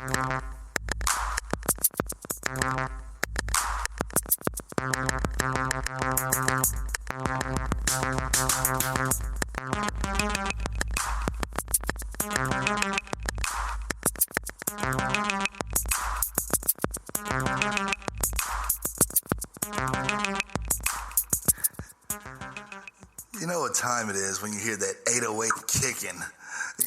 You know what time it is when you hear that 808 kicking,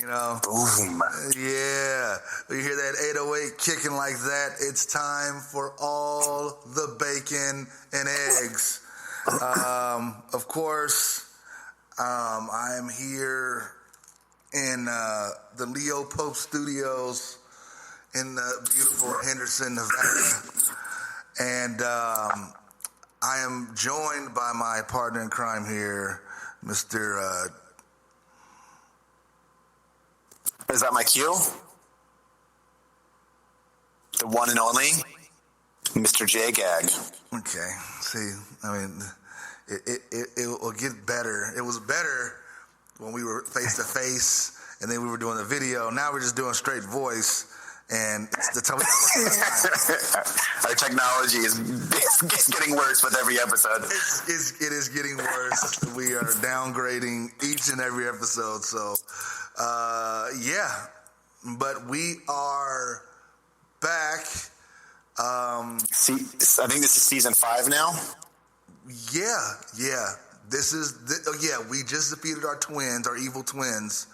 you know? Boom. Yeah. When you hear that 808 kicking like that, it's time for all the bacon and eggs. Of course, I am here in the Leo Pope Studios in the beautiful Henderson, Nevada. And I am joined by my partner in crime here, Mr. Is that my cue? The one and only Mr. JGAG. Okay. See, I mean, it will get better. It was better when we were face to face, and then we were doing the video. Now we're just doing straight voice, and it's the time. Our technology is getting worse with every episode. It is getting worse. We are downgrading each and every episode. So, yeah, but we are back. See, I think this is season 5 now. Yeah. This is we just defeated our twins, our evil twins,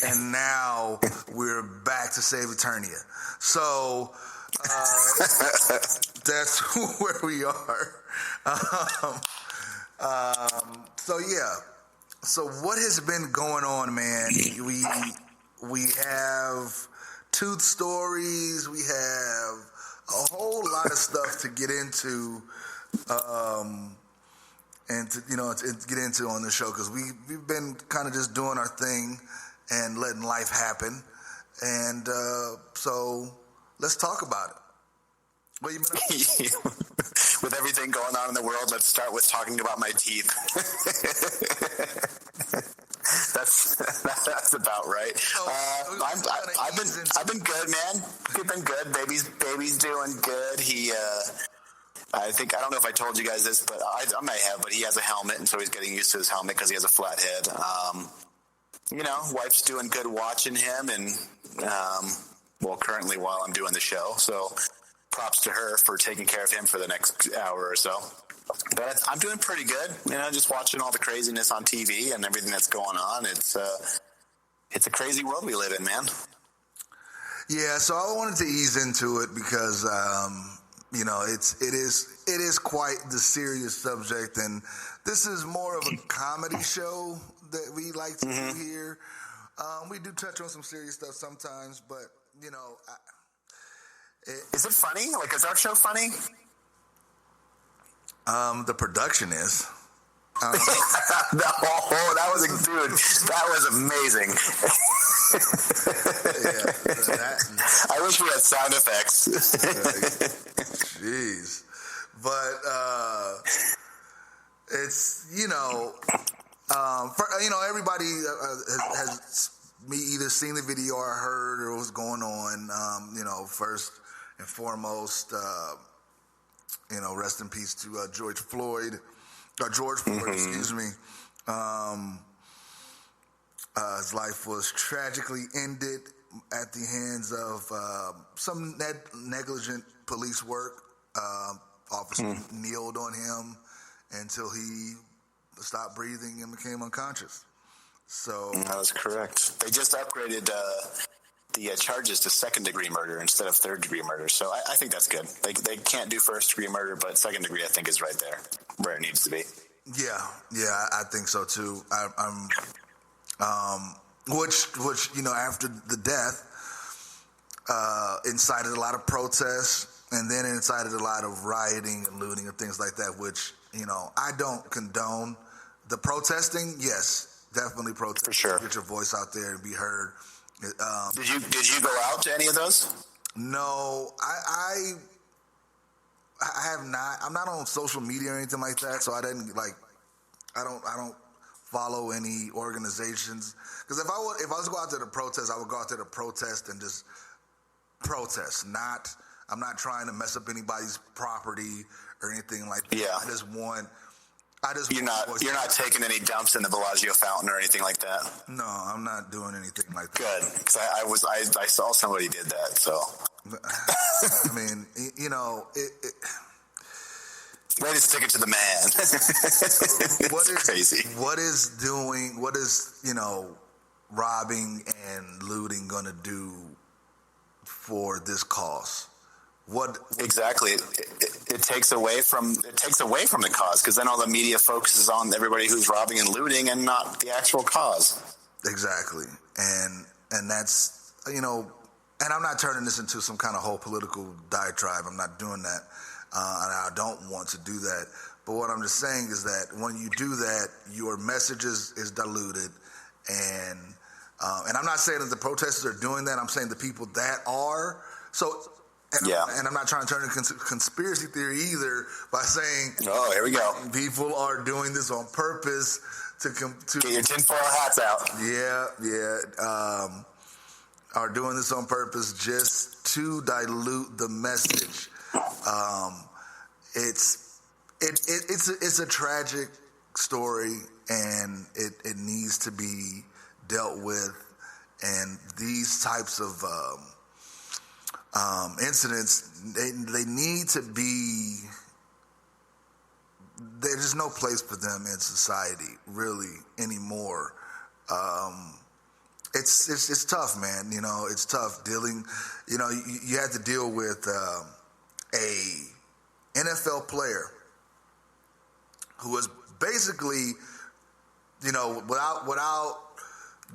and now we're back to save Eternia. So that's where we are. So what has been going on, man? We have tooth stories. We have a whole lot of stuff to get into. And to get into on the show, because we've been kind of just doing our thing and letting life happen, and so let's talk about it. What you been up to? With everything going on in the world, let's start with talking about my teeth. That's about right. I've been good, man. We've been good. Baby's doing good. I don't know if I told you guys this, but I may have, but he has a helmet, and so he's getting used to his helmet because he has a flat head. Wife's doing good watching him, and, currently while I'm doing the show, so props to her for taking care of him for the next hour or so. But I'm doing pretty good, just watching all the craziness on TV and everything that's going on. It's a crazy world we live in, man. Yeah, so I wanted to ease into it because, it is quite the serious subject, and this is more of a comedy show that we like to do here. We do touch on some serious stuff sometimes, but is it funny? Like, is our show funny? The production is. That was amazing. I wish we had sound effects. Jeez. But it's everybody has me either seen the video or heard or what's going on. First and foremost, rest in peace to George Floyd, excuse me. His life was tragically ended at the hands of some negligent police work. Officer kneeled on him until he stopped breathing and became unconscious. So that was correct. They just upgraded the charges to second-degree murder instead of third-degree murder. So I think that's good. They can't do first-degree murder, but second-degree I think is right there where it needs to be. Yeah, I think so too. Which after the death, incited a lot of protests, and then incited a lot of rioting and looting and things like that, which, I don't condone. The protesting, yes, definitely protest. For sure. Get your voice out there and be heard. Did you go out to any of those? No, I have not. I'm not on social media or anything like that, so I didn't I don't follow any organizations. Because if I was to go out to the protest, I would go out to the protest and just protest. I'm not trying to mess up anybody's property or anything like that. Yeah. I just want. You're not taking any dumps in the Bellagio fountain or anything like that. No, I'm not doing anything like that. Good, because I saw somebody did that. So, I mean, way to stick it to the man. Crazy. What is robbing and looting going to do for this cause? What exactly? It takes away from the cause, because then all the media focuses on everybody who's robbing and looting and not the actual cause. Exactly, and that's and I'm not turning this into some kind of whole political diatribe. I'm not doing that, and I don't want to do that. But what I'm just saying is that when you do that, your message is diluted, and I'm not saying that the protesters are doing that. I'm saying the people that are so. And I'm not trying to turn it into conspiracy theory either by saying, "Oh, here we go." People are doing this on purpose to get your tinfoil hats out. Yeah. Are doing this on purpose just to dilute the message. It's a tragic story, and it needs to be dealt with. And these types of incidents, they need to be. There's no place for them in society really anymore. It's tough, man. It's tough dealing. You had to deal with a NFL player who was basically, without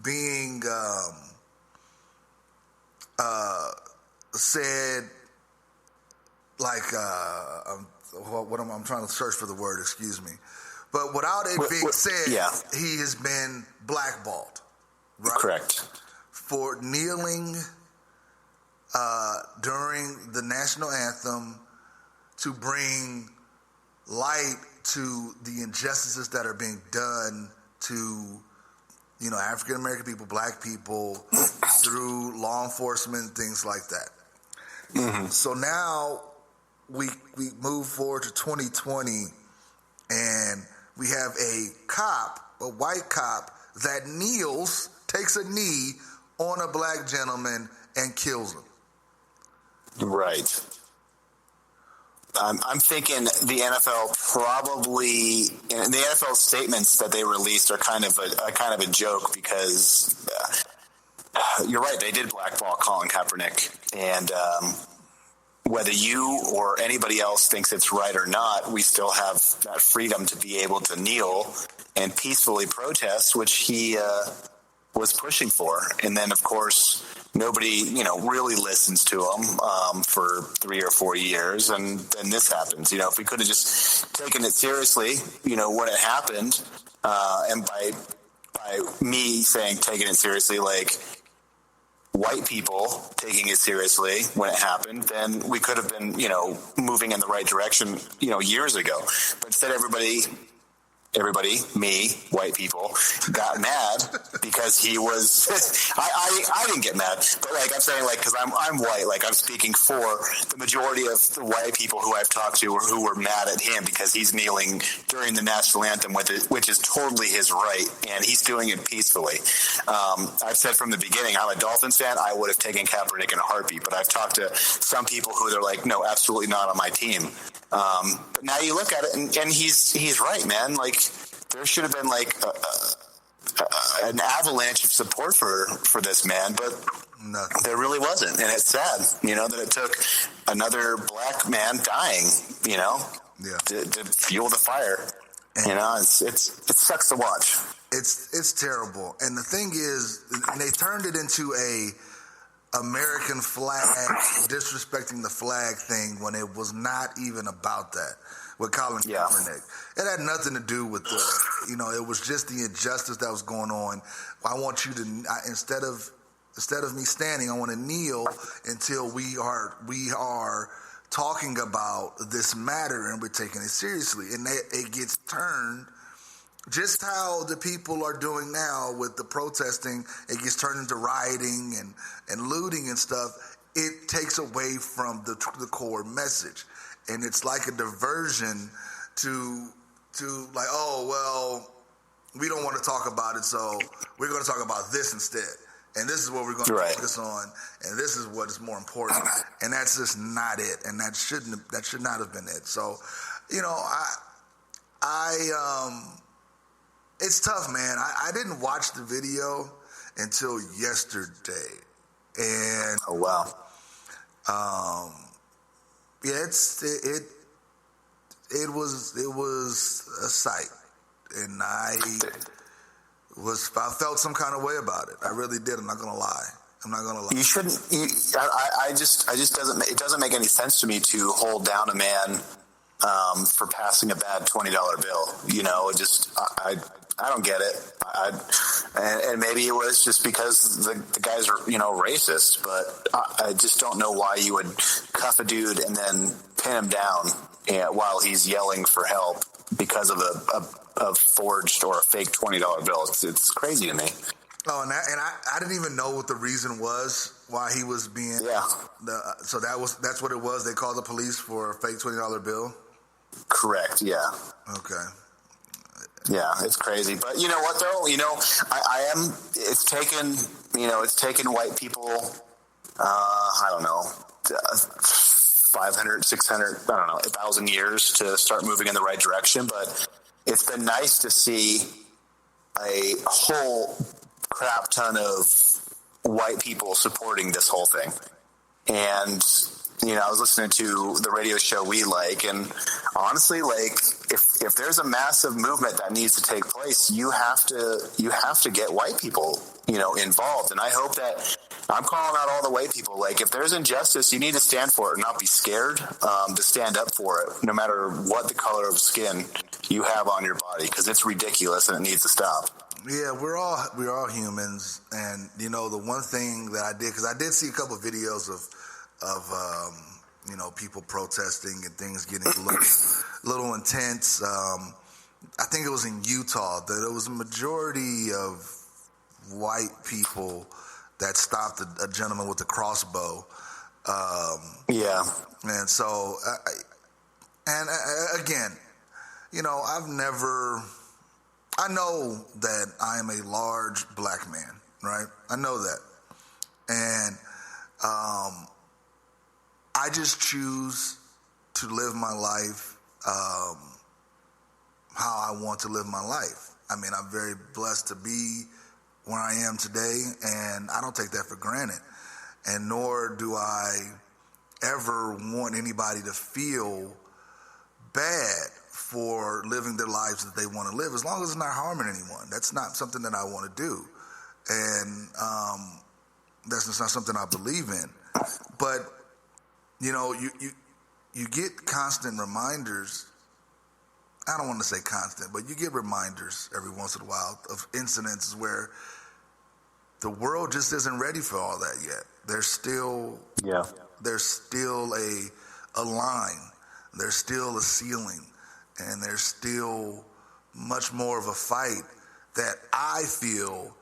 being said, like, I'm trying to search for the word, excuse me. But without it being said, he has been blackballed. Right? Correct. For kneeling during the national anthem to bring light to the injustices that are being done to African American people, black people, through law enforcement, things like that. Mm-hmm. So now we move forward to 2020, and we have a white cop that takes a knee on a black gentleman and kills him. Right. I'm thinking the NFL probably, and the NFL statements that they released are kind of a joke, because you're right, they did blackball Colin Kaepernick, and whether you or anybody else thinks it's right or not, we still have that freedom to be able to kneel and peacefully protest, which he was pushing for. And then, of course, nobody, really listens to him for 3 or 4 years, and then this happens. If we could have just taken it seriously, when it happened, and by me saying taking it seriously, like white people taking it seriously when it happened, then we could have been, moving in the right direction, years ago. But instead, everybody, me, white people, got mad because he was. I didn't get mad, but I'm saying, because I'm white, I'm speaking for the majority of the white people who I've talked to, or who were mad at him because he's kneeling during the national anthem which is totally his right, and he's doing it peacefully. I've said from the beginning, I'm a Dolphins fan. I would have taken Kaepernick in a heartbeat, but I've talked to some people who they're like, no, absolutely not on my team. But now you look at it, and he's right, man. There should have been an avalanche of support for this man, but nothing. There really wasn't, and it's sad, that it took another black man dying, to fuel the fire. And it sucks to watch. It's terrible, and the thing is, they turned it into a American flag, disrespecting the flag thing, when it was not even about that with Colin Kaepernick. It had nothing to do with it was just the injustice that was going on. I want you to, instead of me standing, I want to kneel until we are talking about this matter and we're taking it seriously. And it gets turned, just how the people are doing now with the protesting, it gets turned into rioting and looting and stuff. it takes away from the core message, and it's like a diversion to like, oh well, we don't want to talk about it, so we're going to talk about this instead, and this is what we're going to focus on, and this is what is more important, and that's just not it, and that should not have been it. So, it's tough, man. I didn't watch the video until yesterday, and oh wow, yeah, it was a sight, and I felt some kind of way about it. I really did. I'm not gonna lie. You shouldn't. I just it doesn't make any sense to me to hold down a man for passing a bad $20 bill. I don't get it. And maybe it was just because the guys are, racist, but I just don't know why you would cuff a dude and then pin him down while he's yelling for help because of a forged or a fake $20 bill. It's crazy to me. Oh, and I didn't even know what the reason was why he was being. Yeah. So that's what it was. They called the police for a fake $20 bill. Correct. Yeah. Okay. Yeah, it's crazy. But you know what though? It's taken white people, I don't know, 500, 600, I don't know, 1,000 years to start moving in the right direction. But it's been nice to see a whole crap ton of white people supporting this whole thing. And I was listening to the radio show we like, and honestly, like if there's a massive movement that needs to take place, you have to get white people, involved. And I hope that I'm calling out all the white people. Like if there's injustice, you need to stand for it and not be scared to stand up for it, no matter what the color of skin you have on your body, because it's ridiculous and it needs to stop. Yeah, we're all humans, and the one thing that I did, because I did see a couple of videos of people protesting and things getting a little intense. I think it was in Utah that it was a majority of white people that stopped a gentleman with a crossbow. Yeah. And so, again, I know that I am a large black man, right? I know that. And I just choose to live my life how I want to live my life. I mean, I'm very blessed to be where I am today, and I don't take that for granted. And nor do I ever want anybody to feel bad for living their lives that they want to live, as long as it's not harming anyone. That's not something that I want to do. And that's just not something I believe in. But you get constant reminders. I don't want to say constant, but you get reminders every once in a while of incidents where the world just isn't ready for all that yet. There's still a line. There's still a ceiling, and there's still much more of a fight that I feel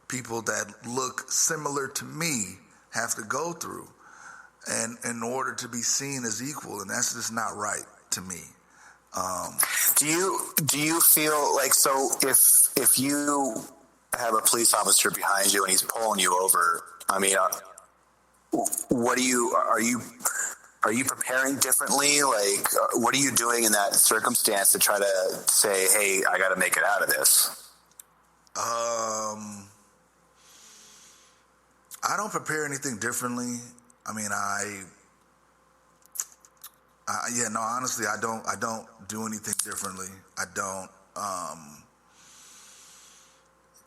people that look similar to me have to go through, and in order to be seen as equal, and that's just not right to me. Do you feel like, so if you have a police officer behind you and he's pulling you over, I mean, are you preparing differently? Like, what are you doing in that circumstance to try to say, hey, I got to make it out of this? I don't prepare anything differently. I mean, honestly, I don't do anything differently. I don't.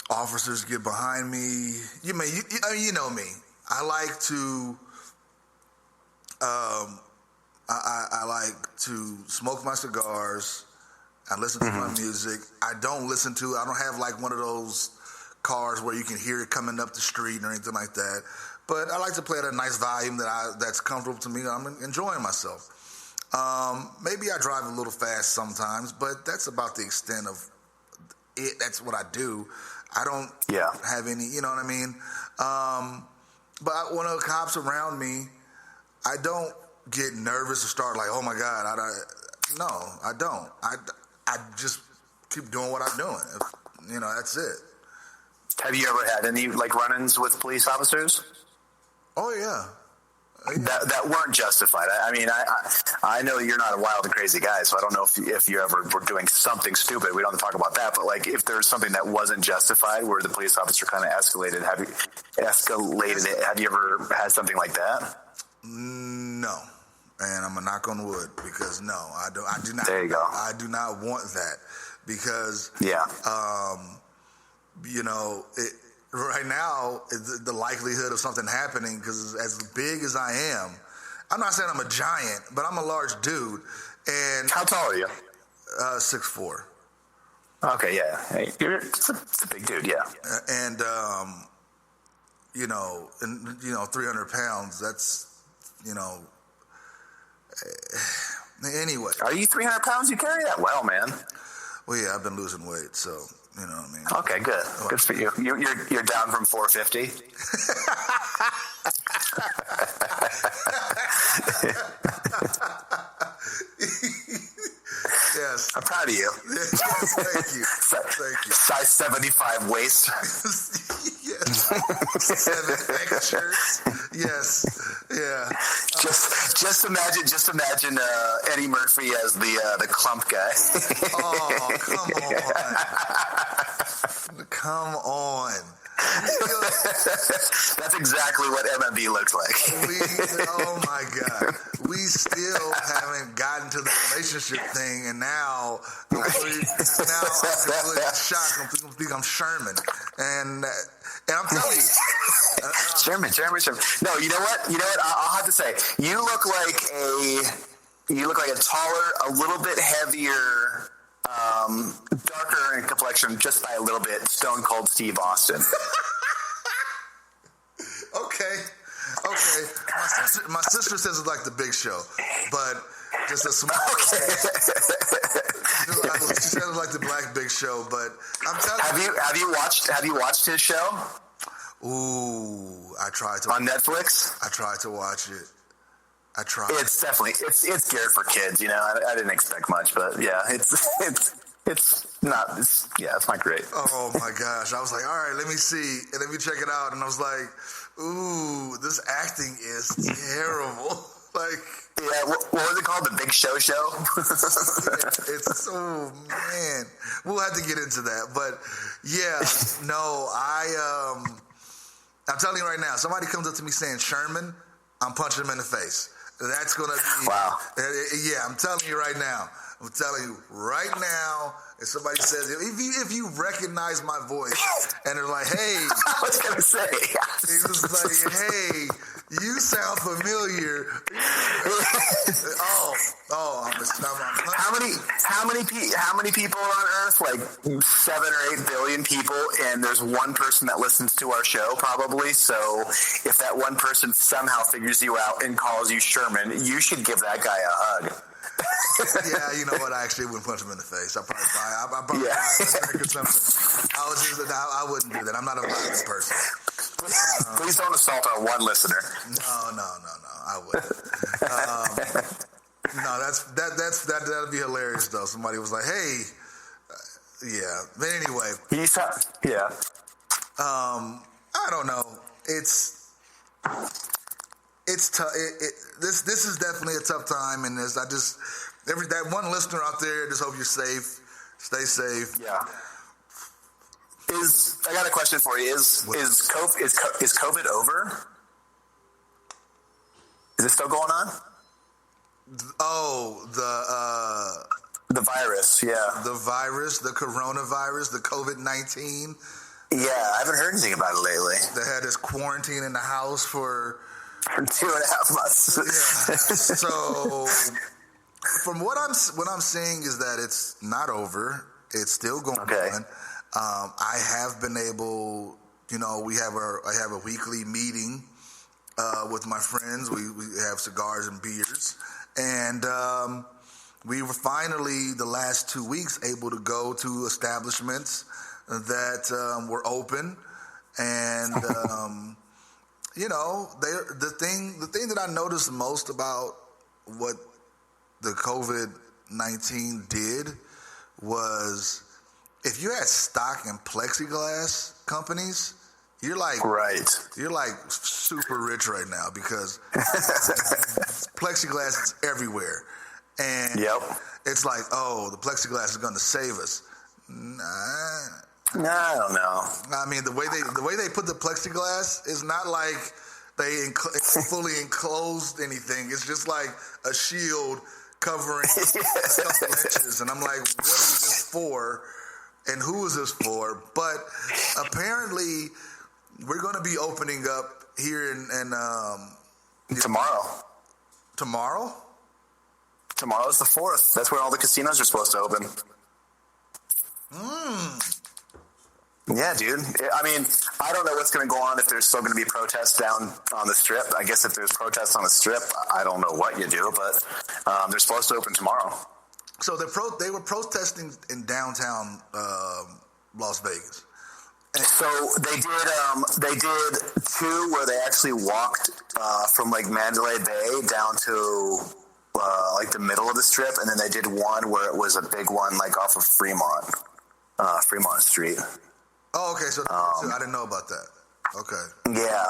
Officers get behind me. You know me. I like to. I like to smoke my cigars. I listen to my music. I don't have like one of those cars where you can hear it coming up the street or anything like that. But I like to play at a nice volume that's comfortable to me. I'm enjoying myself. Maybe I drive a little fast sometimes, but that's about the extent of it. That's what I do. I don't have any, you know what I mean? But when the cops around me, I don't get nervous or start like, oh my God, no, I don't. I just keep doing what I'm doing. You know, that's it. Have you ever had any like run-ins with police officers? Oh yeah. That weren't justified. I mean, I know you're not a wild and crazy guy, so I don't know if you ever were doing something stupid. We don't have to talk about that, but like if there's something that wasn't justified, where the police officer kind of escalated it? Have you ever had something like that? No, and I'm gonna knock on wood because no, I do not. There you go. I do not want that because you know it. Right now, the likelihood of something happening, because as big as I am, I'm not saying I'm a giant, but I'm a large dude. And how tall are you? 6'4". Okay, yeah. Hey, it's a big dude, yeah. And, you know, 300 pounds, that's, you know, anyway. Are you 300 pounds? You carry that well, man. Well, yeah, I've been losing weight, so... You know what I mean? Okay, good. Good for you. You're down from 450. Yes. I'm proud of you. Yes, thank you. Thank you. Size 75 waist. Yes. 7 shirts. Yes. Yeah. Just imagine Eddie Murphy as the clump guy. Oh, come on. Come on. That's exactly what MMB looks like. Oh my God. We still haven't gotten to the relationship thing, and now I'm completely shocked. I'm thinking I'm Sherman. And I'm telling you. Sherman. No, you know what? I'll have to say, you look like a taller, a little bit heavier, darker in complexion just by a little bit, Stone Cold Steve Austin. Okay. My sister says it's like the Big Show, but just a small. Okay. She says it's like the Black Big Show, but I'm telling you. Have you watched his show? Ooh, I tried to. On Netflix? I tried to watch it. I tried. It's definitely it's geared for kids. You know, I didn't expect much, but yeah, it's not great. Oh my gosh, I was like, all right, let me see and let me check it out, and I was like, ooh, this acting is terrible. Like, yeah, what was it called? The Big Show Show? It's oh man, we'll have to get into that, but yeah, no, I'm telling you right now, somebody comes up to me saying Sherman, I'm punching him in the face. That's going to be... Wow. Yeah, I'm telling you right now. I'm telling you right now, if somebody says, if you recognize my voice, and they're like, hey... I was going to say... He was like, hey, you sound familiar. How many people on Earth? Like 7 or 8 billion people, and there's one person that listens to our show, probably. So if that one person somehow figures you out and calls you Sherman, you should give that guy a hug. Yeah, you know what? I actually wouldn't punch him in the face. I'd probably buy a drink or something. I wouldn't do that. I'm not a violent person. Please don't assault our one listener. No, I wouldn't. No, that'd be hilarious though. Somebody was like, "Hey, yeah." But anyway, yeah. I don't know. It's tough. This is definitely a tough time, and that one listener out there, just hope you're safe. Stay safe. Yeah. I got a question for you. Is COVID over? Is it still going on? Oh, the virus, yeah. The virus, the coronavirus, the COVID-19. Yeah, I haven't heard anything about it lately. They had us quarantine in the house for 2.5 months. Yeah. So, from what I'm seeing is that it's not over. It's still going on. I have been able, I have a weekly meeting with my friends. We have cigars and beers. And we were finally, the last 2 weeks, able to go to establishments that were open. And, the thing that I noticed most about what the COVID-19 did was if you had stock in plexiglass companies, you're like super rich right now because plexiglass is everywhere. And it's like, oh, the plexiglass is going to save us. Nah, I don't know. I mean, the way they put the plexiglass is not like they fully enclosed anything. It's just like a shield covering a couple inches. And I'm like, what is this for? And who is this for? But apparently, we're going to be opening up here in tomorrow. Tomorrow? Tomorrow's the 4th. That's when all the casinos are supposed to open. Yeah, dude. I mean, I don't know what's going to go on if there's still going to be protests down on the Strip. I guess if there's protests on the Strip, I don't know what you do, but they're supposed to open tomorrow. So they were protesting in downtown Las Vegas. So they did two where they actually walked from like Mandalay Bay down to like the middle of the Strip, and then they did one where it was a big one like off of Fremont Street. Oh, okay. So I didn't know about that. Okay. Yeah.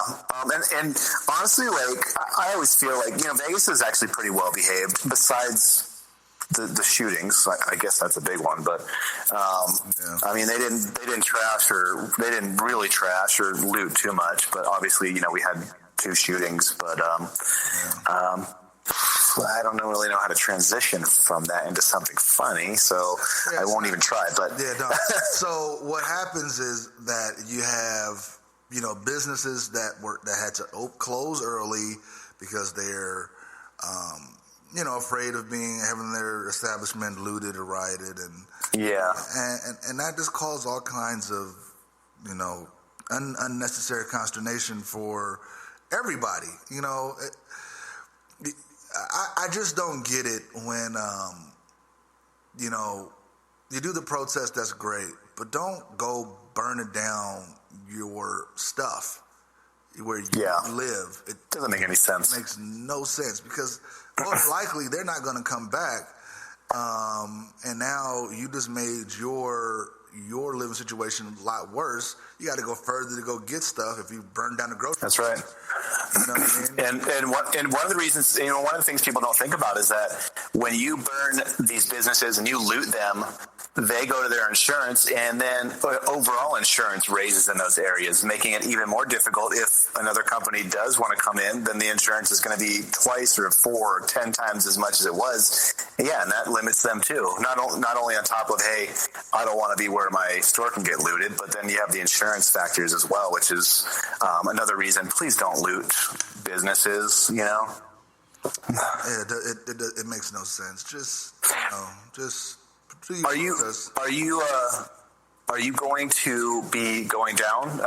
And honestly, like I always feel like Vegas is actually pretty well behaved. Besides the shootings, I guess that's a big one. But I mean, they didn't really trash or loot too much. But obviously, we had 2 shootings. But I don't really know how to transition from that into something funny, so I won't even try. But no. So what happens is that you have businesses that had to close early because they're afraid of having their establishment looted or rioted, and that just caused all kinds of unnecessary consternation for everybody. I just don't get it when you do the protest. That's great, but don't go burning down your stuff where you live. It doesn't make any sense. It makes no sense because most likely they're not going to come back. And now you just made your living situation a lot worse. You got to go further to go get stuff if you burn down the grocery store. That's right. You know what I mean? And one of the reasons, one of the things people don't think about is that when you burn these businesses and you loot them, they go to their insurance, and then overall insurance raises in those areas, making it even more difficult. If another company does want to come in, then the insurance is going to be twice or 4 or 10 times as much as it was. Yeah, and that limits them too. Not only on top of, hey, I don't want to be where my store can get looted, but then you have the insurance factors as well, which is another reason. Please don't loot businesses. Yeah, it makes no sense. Just. Are you going to be going down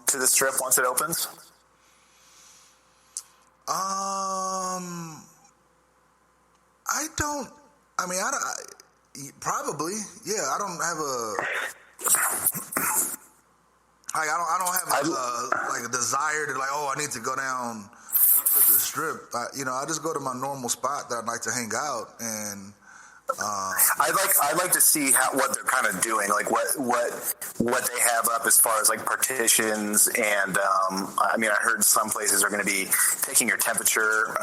to the Strip once it opens? Probably. Yeah, I don't have a desire to I need to go down to the Strip. I just go to my normal spot that I'd like to hang out, and I'd like to see what they're kind of doing, like what they have up as far as like partitions, and I heard some places are going to be taking your temperature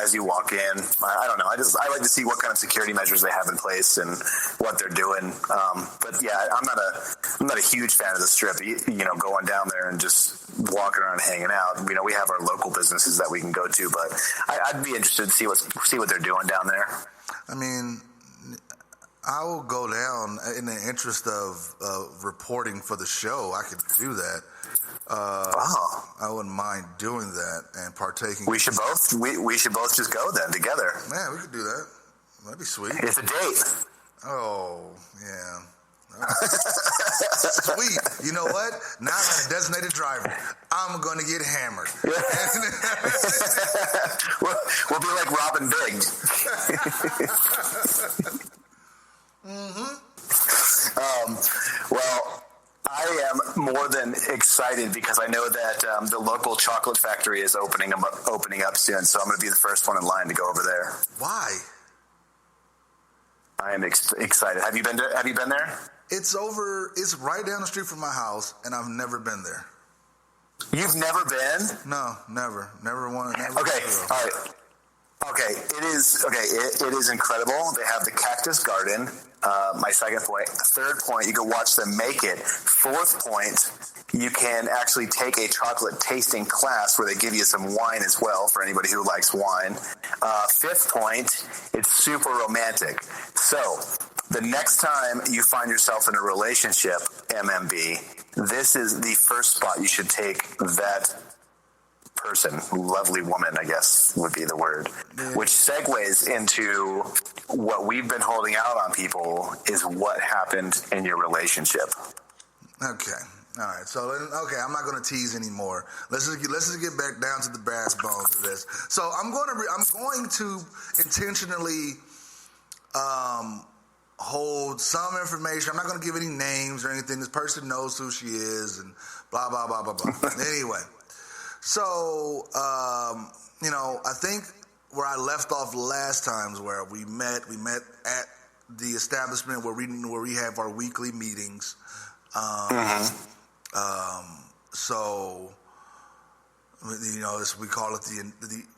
as you walk in. I don't know. I like to see what kind of security measures they have in place and what they're doing. But yeah, I'm not a huge fan of the Strip. Going down there and just walking around and hanging out. We have our local businesses that we can go to, but I'd be interested to see what they're doing down there. I mean, I will go down in the interest of reporting for the show. I could do that. I wouldn't mind doing that and partaking. We should both just go then together. Man, we could do that. That'd be sweet. It's a date. Oh, yeah. Sweet. You know what? Now I'm a designated driver. I'm going to get hammered. We'll be like Robin Big. Mm-hmm. Well, I am more than excited because I know that the local chocolate factory is opening up soon, so I'm going to be the first one in line to go over there. Why? I am excited. Have you been there? It's right down the street from my house, and I've never been there. You've never been? No, never. Never wanted. Okay, all right. Okay, it is incredible. They have the cactus garden. My second point. Third point, you can watch them make it. Fourth point, you can actually take a chocolate tasting class where they give you some wine as well for anybody who likes wine. Fifth point, it's super romantic. So the next time you find yourself in a relationship, MMB, this is the first spot you should take that person, lovely woman, I guess would be the word, which segues into what we've been holding out on people is what happened in your relationship. Okay. All right. So, I'm not going to tease anymore. Let's just get back down to the brass bones of this. So I'm going to intentionally hold some information. I'm not going to give any names or anything. This person knows who she is and blah, blah, blah, blah, blah. Anyway. So, I think where I left off last time is where we met at the establishment where we have our weekly meetings. So, we call it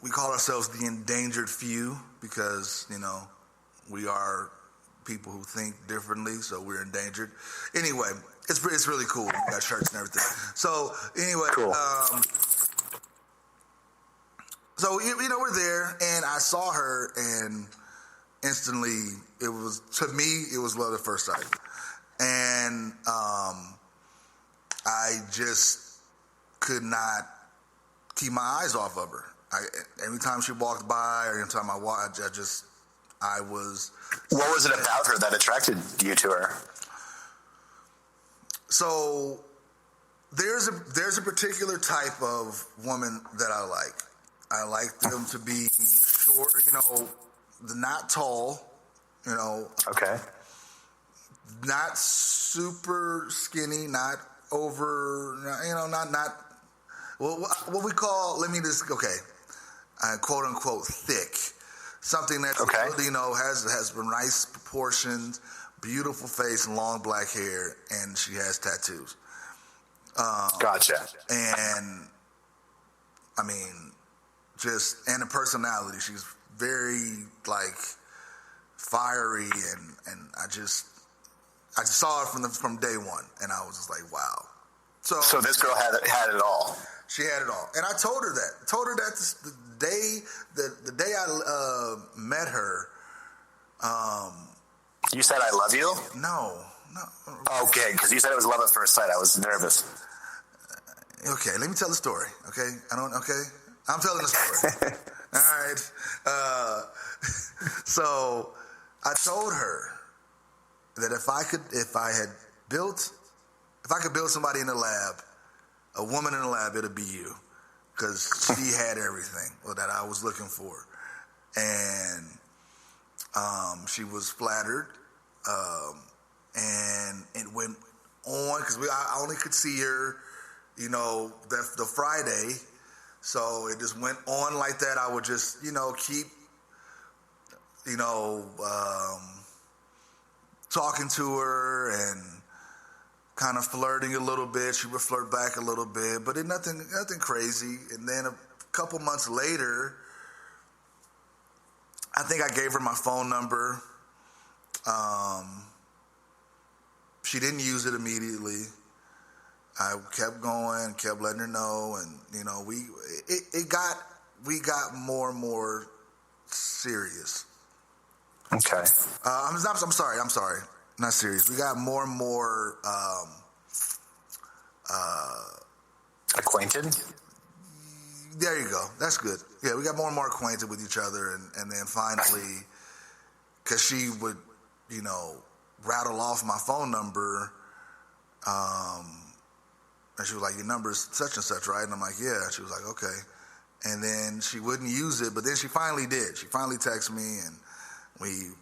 we call ourselves the endangered few because, we are people who think differently, so we're endangered. Anyway, it's really cool. We got shirts and everything. So, anyway, cool. So, we're there, and I saw her, and instantly, it was love at first sight. And I just could not keep my eyes off of her. Every time she walked by, or every time I walked, I was... What was it about her that attracted you to her? So, there's a particular type of woman that I like. I like them to be short, not tall, Okay. not super skinny, not over, not what we call, quote unquote thick. Something that, okay. has nice proportions, beautiful face, and long black hair, and she has tattoos. Gotcha. And, and a personality. She's very, fiery, and I just saw her from day one, and I was just like, wow. So this girl had it all. She had it all, and I told her that. The day I met her. You said I love you? No. Okay, because you said it was love at first sight. I was nervous. Okay, let me tell the story. Okay, I'm telling the story. All right. So I told her that if I could build somebody in the lab, a woman in the lab, it'd be you, because she had everything that I was looking for, and she was flattered, and it went on because I only could see her, the Friday. So it just went on like that. I would just, keep, talking to her and kind of flirting a little bit. She would flirt back a little bit, but nothing crazy. And then a couple months later, I think I gave her my phone number. She didn't use it immediately. I kept going, kept letting her know, and we got more and more serious. Okay. I'm sorry, not serious. We got more and more acquainted. There you go. That's good. Yeah, we got more and more acquainted with each other, and then finally, because she would, rattle off my phone number. And she was like, your number's such and such, right? And I'm like, yeah. She was like, okay. And then she wouldn't use it, but then she finally did. She finally texted me, and we,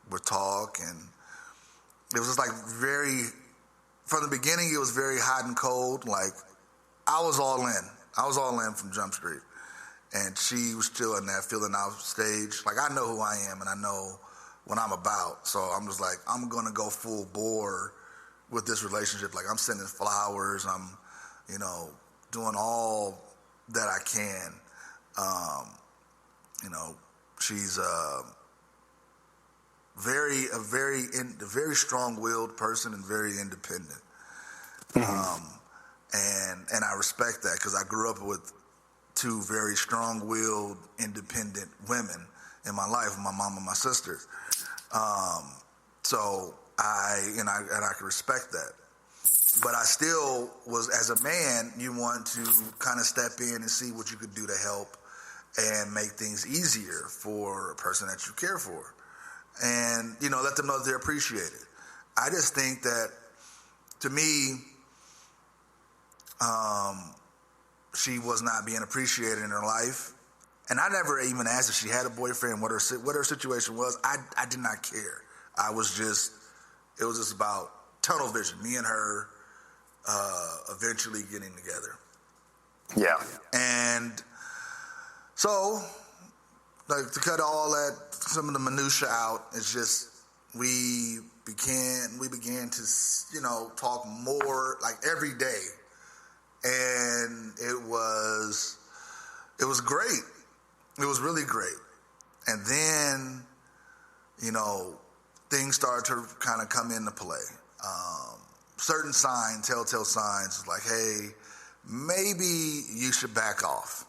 would talk, and, it was just like from the beginning, it was very hot and cold. Like, I was all in. I was all in from Jump Street. And she was still in that feeling out stage. Like, I know who I am and I know what I'm about. So I'm just like, I'm going to go full bore with this relationship. Like, I'm sending flowers. I'm, doing all that I can. She's a very strong-willed person and very independent. And I respect that because I grew up with two very strong-willed, independent women in my life, my mom and my sisters. So I can respect that. But I still was, as a man, you want to kind of step in and see what you could do to help and make things easier for a person that you care for. And, let them know that they're appreciated. I just think that, to me, she was not being appreciated in her life. And I never even asked if she had a boyfriend, what her situation was. I did not care. It was just about tunnel vision, me and her eventually getting together. Yeah. And so, like, to cut all that, some of the minutia out, it's just we began to talk more, like, every day, and it was great. It was really great. And then things started to kind of come into play. Certain signs, telltale signs, like, hey, maybe you should back off.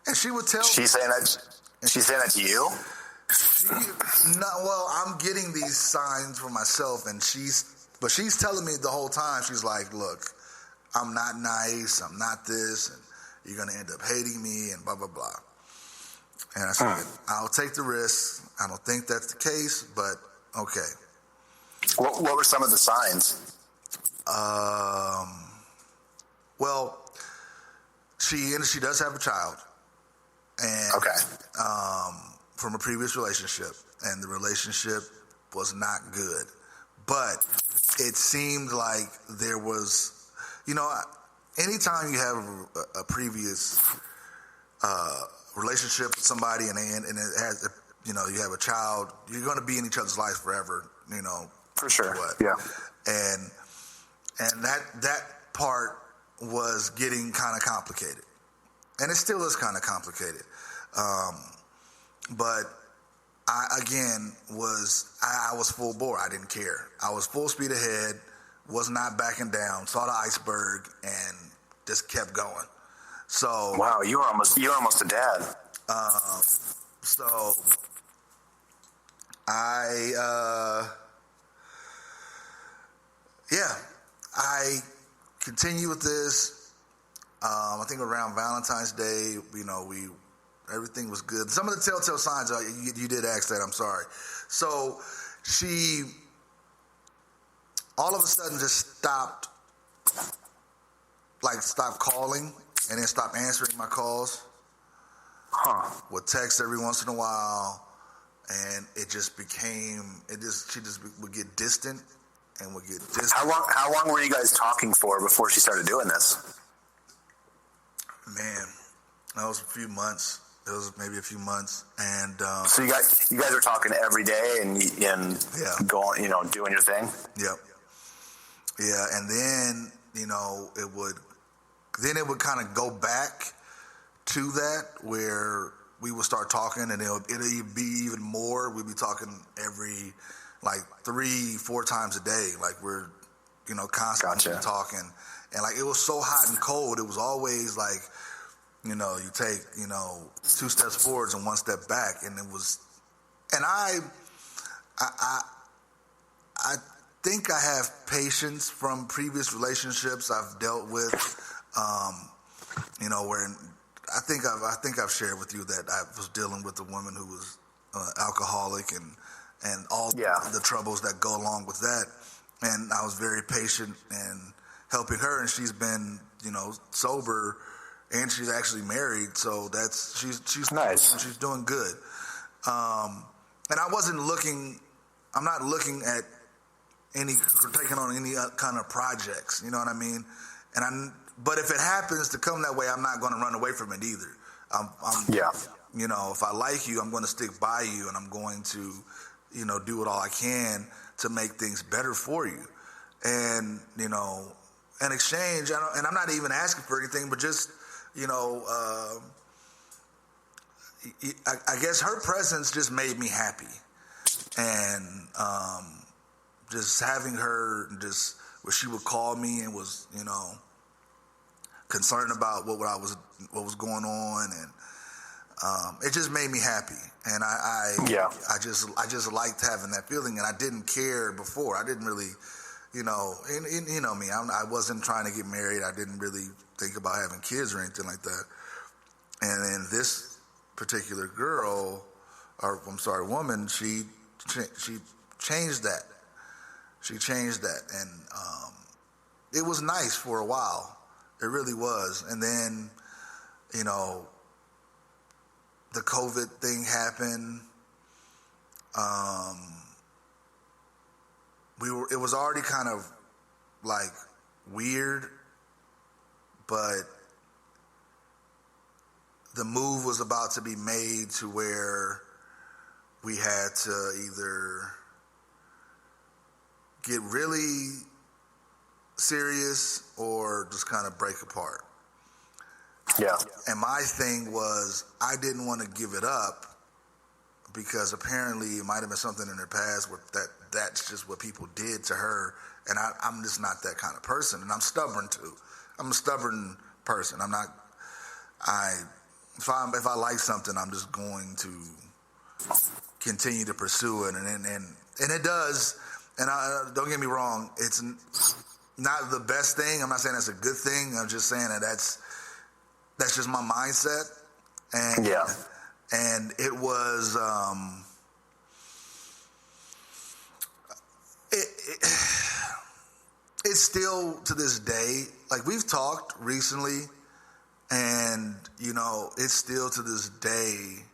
And she would tell me. She's saying that to you? I'm getting these signs for myself, and she's telling me the whole time. She's like, look, I'm not nice, I'm not this, and you're going to end up hating me, and blah, blah, blah. And I said, I'll take the risk. I don't think that's the case, but okay. What were some of the signs? Well, she does have a child, and from a previous relationship, and the relationship was not good. But it seemed like there was, anytime you have a previous relationship with somebody and it has, you have a child, you're going to be in each other's life forever, For sure. Yeah. And that part was getting kind of complicated. And it still is kind of complicated. But I was full bore. I didn't care. I was full speed ahead, was not backing down, saw the iceberg, and just kept going. So wow, you're almost a dad. So I continue with this. I think around Valentine's Day, everything was good. Some of the telltale signs, you did ask that, I'm sorry. So she all of a sudden just stopped calling and then stopped answering my calls. Would text every once in a while, and she just would get distant and would get distant. How long were you guys talking for before she started doing this? Man, that was a few months. It was maybe a few months, and so you guys are talking every day and going, doing your thing. Yep. Yeah, and then it would kind of go back to that where we would start talking, and it'll be even more. We'd be talking every 3-4 times a day, like we're constantly talking, and it was so hot and cold. It was always like. You take, 2 steps forwards and 1 step back. And it was, and I think I have patience from previous relationships I've dealt with, where I think I've shared with you that I was dealing with a woman who was alcoholic and all the troubles that go along with that. And I was very patient in helping her, and she's been, sober. And she's actually married, so she's nice. She's doing good. And I'm not looking at taking on any kind of projects. You know what I mean? But if it happens to come that way, I'm not going to run away from it either. Yeah. You know, if I like you, I'm going to stick by you, and I'm going to, you know, do it all I can to make things better for you. And, you know, in exchange, and I'm not even asking for anything, but just, you know, I guess her presence just made me happy. And just having her, just where she would call me and was, you know, concerned about what was going on, and it just made me happy. And I just liked having that feeling, and I didn't care before. I didn't really, you know, and you know me, I wasn't trying to get married. I didn't really think about having kids or anything like that. And then this particular woman, she changed that. She changed that, and it was nice for a while. It really was. And then, you know, the COVID thing happened. It was already kind of like weird, but the move was about to be made to where we had to either get really serious or just kind of break apart. Yeah. And my thing was, I didn't want to give it up because apparently it might have been something in her past where that's just what people did to her, and I'm just not that kind of person, and I'm stubborn too. I'm a stubborn person. I'm not. If I like something, I'm just going to continue to pursue it, and it does. And don't get me wrong, it's not the best thing. I'm not saying that's a good thing. I'm just saying that that's just my mindset. And yeah. And it was it's still to this day, like we've talked recently, and you know, it's still to this day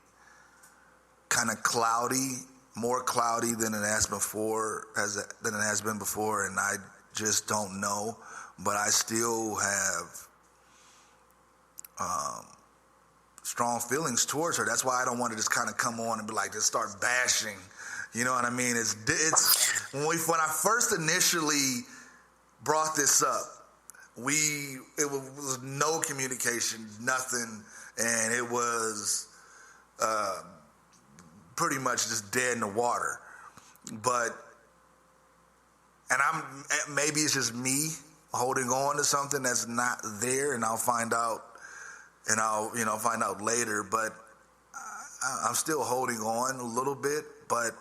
kind of cloudy, more cloudy than it has been before, and I just don't know, but I still have strong feelings towards her. That's why I don't want to just kind of come on and be like, just start bashing. You know what I mean? It's when I first initially brought this up, it was no communication, nothing, and it was pretty much just dead in the water. Maybe it's just me holding on to something that's not there, and I'll find out. And I'll find out later, but I'm still holding on a little bit, but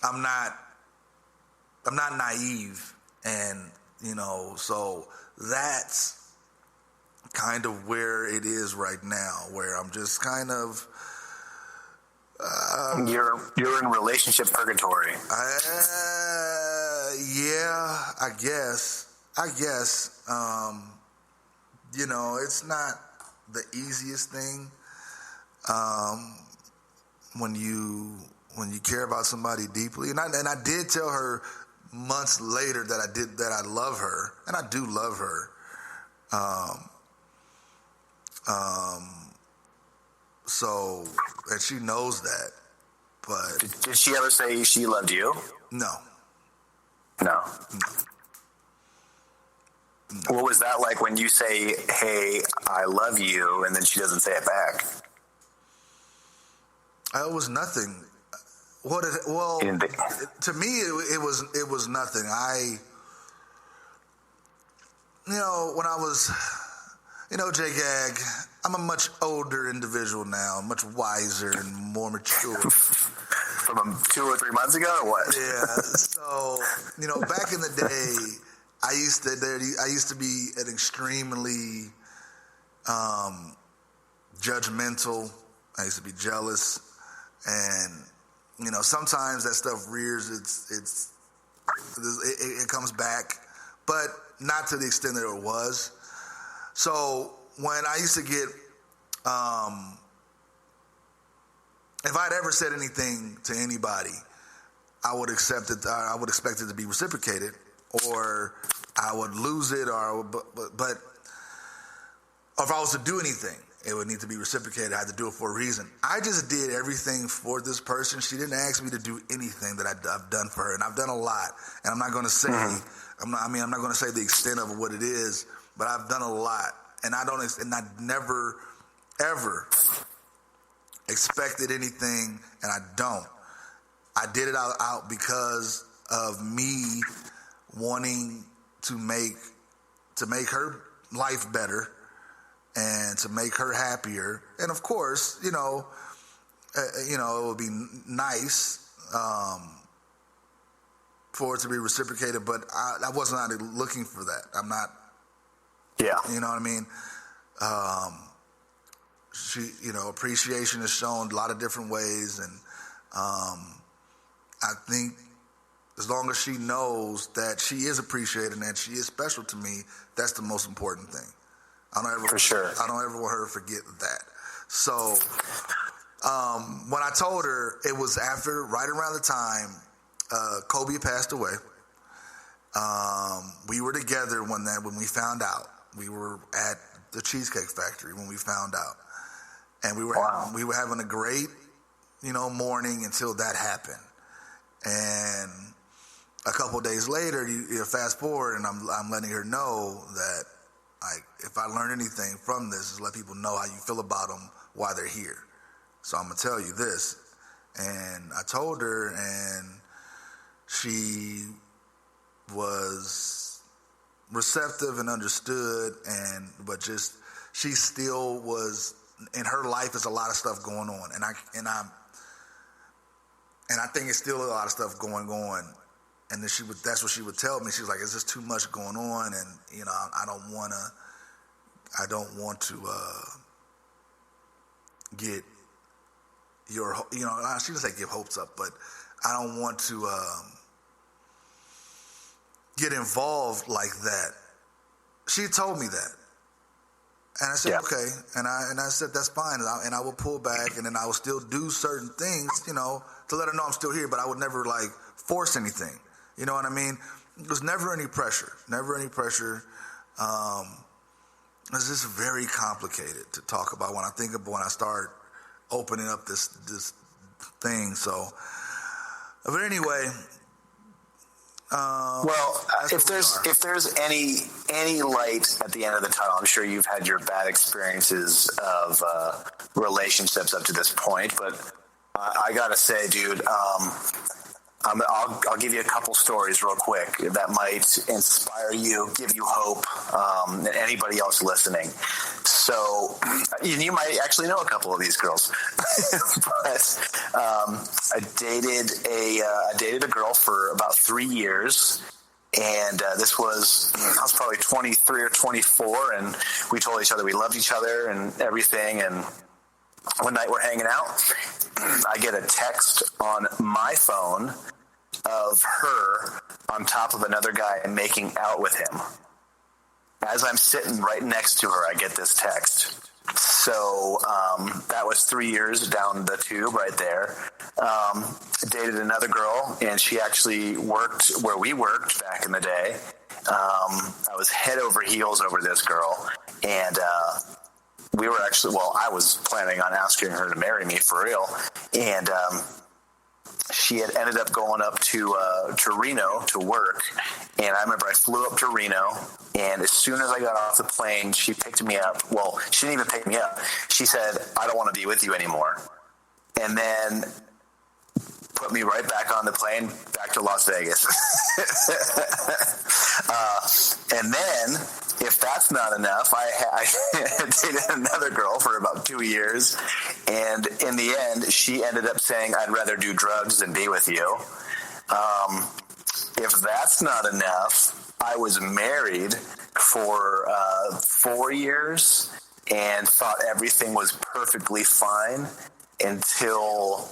I'm not naive, and so that's kind of where it is right now, where I'm just kind of you're in relationship purgatory. Yeah, I guess. It's not the easiest thing when you care about somebody deeply, and I did tell her months later that I love her, and I do love her. So, and she knows that. But did she ever say she loved you? No. What was that like when you say, "Hey, I love you," and then she doesn't say it back? It was nothing. To me, it was nothing. When I was, JGAG, I'm a much older individual now, much wiser and more mature. From 2 or 3 months ago, or what? Yeah. So, back in the day, I used to be an extremely judgmental. I used to be jealous, and sometimes that stuff rears it comes back, but not to the extent that it was. So when I used to get, if I'd ever said anything to anybody, I would accept it. I would expect it to be reciprocated, or I would lose it, or but if I was to do anything, it would need to be reciprocated. I had to do it for a reason. I just did everything for this person. She didn't ask me to do anything that I've done for her, and I've done a lot. And I'm not going to say, I'm not going to say the extent of what it is, but I've done a lot, and I never ever expected anything, and I don't. I did it out because of me wanting to make her life better and to make her happier. And of course, it would be nice for it to be reciprocated, but I was not looking for that. I'm not. Yeah. You know what I mean? Appreciation is shown a lot of different ways, and I think as long as she knows that she is appreciated and that she is special to me, that's the most important thing. For sure. I don't ever want her to forget that. So when I told her, it was right around the time Kobe passed away. We were together when we found out. We were at the Cheesecake Factory when we found out. And we were having a great, morning until that happened. And a couple of days later, you fast forward, and I'm letting her know that, like, if I learn anything from this, is let people know how you feel about them while they're here. So I'm going to tell you this. And I told her, and she was receptive and understood, but she still was, in her life is a lot of stuff going on. And I think it's still a lot of stuff going on. And then that's what she would tell me. She's like, "It's just too much going on, and I don't want to get your, she didn't say give hopes up, but I don't want to get involved like that." She told me that, and I said, "Okay," and I said, "That's fine," and I will pull back, and then I will still do certain things, to let her know I'm still here, but I would never like force anything. You know what I mean? There's never any pressure. It's just very complicated to talk about when I start opening up this thing. So, but anyway. If there's any light at the end of the tunnel, I'm sure you've had your bad experiences of relationships up to this point, but I gotta say, dude, I'll give you a couple stories real quick that might inspire you, give you hope, and anybody else listening. So you might actually know a couple of these girls, but I dated a girl for about 3 years, and I was probably 23 or 24, and we told each other we loved each other and everything. And one night we're hanging out, I get a text on my phone of her on top of another guy and making out with him. As I'm sitting right next to her, I get this text. So that was 3 years down the tube right there. Dated another girl, and she actually worked where we worked back in the day. I was head over heels over this girl, and we were I was planning on asking her to marry me for real, and she had ended up going up to Reno to work, and I remember I flew up to Reno, and as soon as I got off the plane, she picked me up. Well, she didn't even pick me up. She said, "I don't want to be with you anymore," and then put me right back on the plane back to Las Vegas. And then, if that's not enough, I dated another girl for about 2 years, and in the end, she ended up saying, "I'd rather do drugs than be with you." If that's not enough, I was married for 4 years and thought everything was perfectly fine until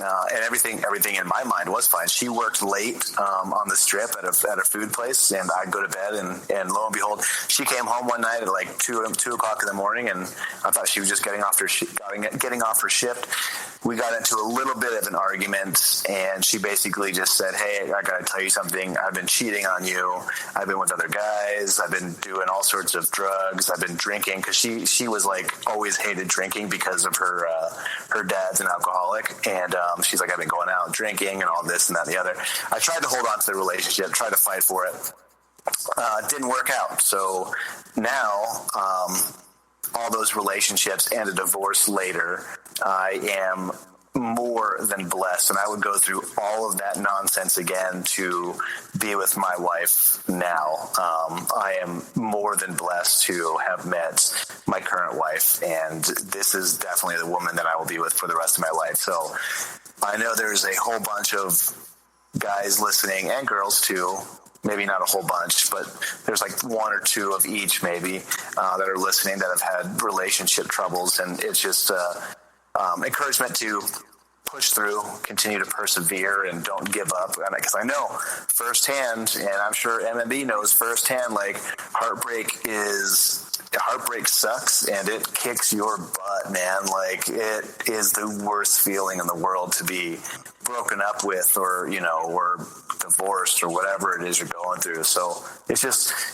And everything in my mind was fine. She worked late on the strip at a food place, and I'd go to bed, and lo and behold, she came home one night at like 2 o'clock in the morning, and I thought she was just getting off her shift. We got into a little bit of an argument, and she basically just said, "Hey, I got to tell you something. I've been cheating on you. I've been with other guys. I've been doing all sorts of drugs. I've been drinking," because she was like always hated drinking because of her dad's an alcoholic, and she's like, "I've been going out drinking and all this and that and the other." I tried to hold on to the relationship, tried to fight for it. Didn't work out. So now, all those relationships and a divorce later, I am more than blessed, and I would go through all of that nonsense again to be with my wife now. I am more than blessed to have met my current wife, and this is definitely the woman that I will be with for the rest of my life. So I know there's a whole bunch of guys listening, and girls too, maybe not a whole bunch, but there's like one or two of each maybe that are listening that have had relationship troubles, and it's just encouragement to push through, continue to persevere, and don't give up. Because I know firsthand, and I'm sure MMB knows firsthand, like heartbreak sucks and it kicks your butt, man. Like, it is the worst feeling in the world to be broken up with, or divorced, or whatever it is you're going through. So it's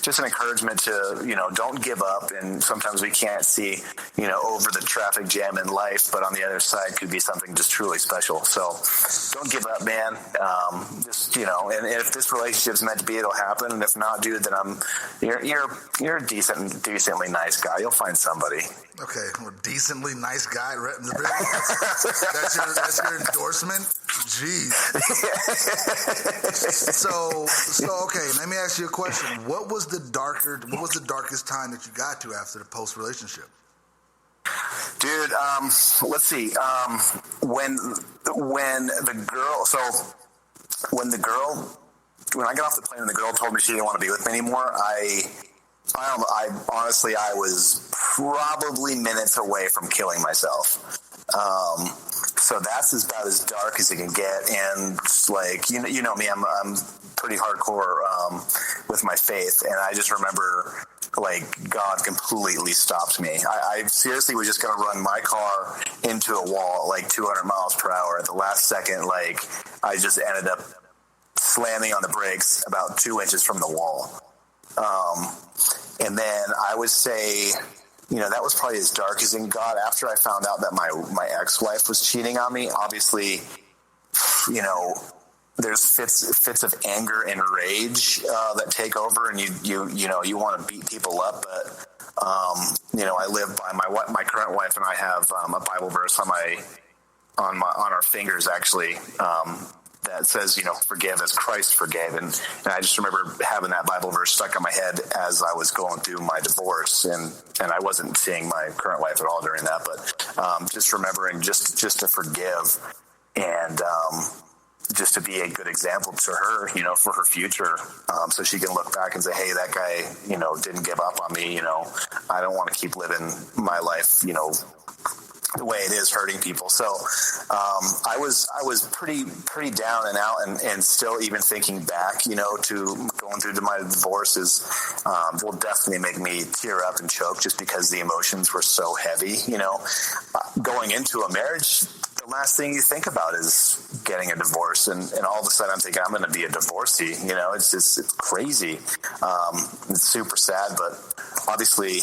just an encouragement to, don't give up. And sometimes we can't see, over the traffic jam in life, but on the other side could be something just truly special. So don't give up, man. And if this relationship is meant to be, it'll happen. And if not, dude, then you're a decently nice guy. You'll find somebody. Okay, well, decently nice guy. That's your endorsement. Jeez. So okay. Let me ask you a question. What was the darkest time that you got to after the post relationship? Dude, let's see. When I got off the plane and the girl told me she didn't want to be with me anymore, I honestly, I was probably minutes away from killing myself. So that's about as dark as it can get. And like, you know me, I'm pretty hardcore, with my faith. And I just remember, like, God completely stopped me. I seriously was just going to run my car into a wall at like 200 miles per hour. At the last second, like, I just ended up slamming on the brakes about 2 inches from the wall. And then I would say, that was probably as dark as it got. After I found out that my ex-wife was cheating on me, obviously, there's fits of anger and rage that take over, and you want to beat people up. But I live by my current wife, and I have a Bible verse on our fingers actually. That says, forgive as Christ forgave. And I just remember having that Bible verse stuck in my head as I was going through my divorce. And I wasn't seeing my current wife at all during that, but just remembering just to forgive and just to be a good example to her, for her future, so she can look back and say, hey, that guy, didn't give up on me. I don't want to keep living my life, the way it is hurting people. So I was pretty down and out, and still even thinking back, to going through to my divorces will definitely make me tear up and choke, just because the emotions were so heavy. Going into a marriage, the last thing you think about is getting a divorce, and all of a sudden I'm thinking I'm going to be a divorcee. It's crazy. It's super sad, but obviously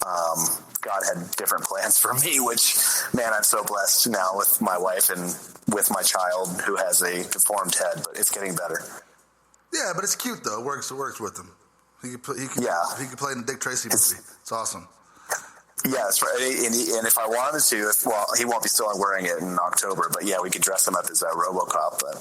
God had different plans for me, which, man, I'm so blessed now with my wife and with my child who has a deformed head, but it's getting better. Yeah, but it's cute though. It works with him. He can play in the Dick Tracy movie. It's awesome. Yeah, that's right. And if I wanted to, he won't be still wearing it in October, but yeah, we could dress him up as a RoboCop. But